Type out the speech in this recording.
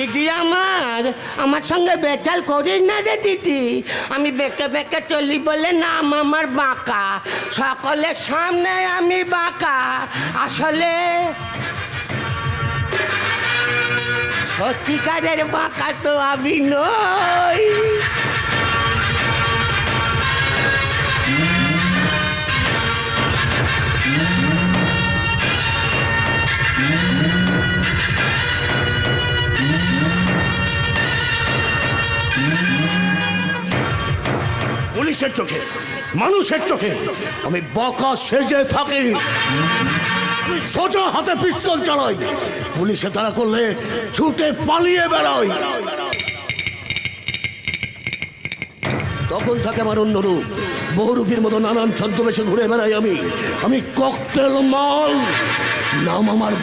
দিদি আমার সঙ্গে বেচাল করিস না রে দিদি। আমি বেঁকে বেঁকে চলি বলে নাম আমার বাঁকা, সকলের সামনে আমি বাঁকা, আসলে সত্যিকারের বাঁকা তো আমি নই। পুলিশের চোখে, মানুষের চোখে আমি বকা সেজে থাকি। আমি সোজা হাতে পিস্তল চালাই, পুলিশে তাড়া করলে ছুটে পালিয়ে বেরোই। তখন থাকে আমার অন্য রূপ, বহুরূপীর মতো নানান ছদ্মবেশে ঘুরে বেড়াই আমি। আমি ককটেল মাল, নাম আমার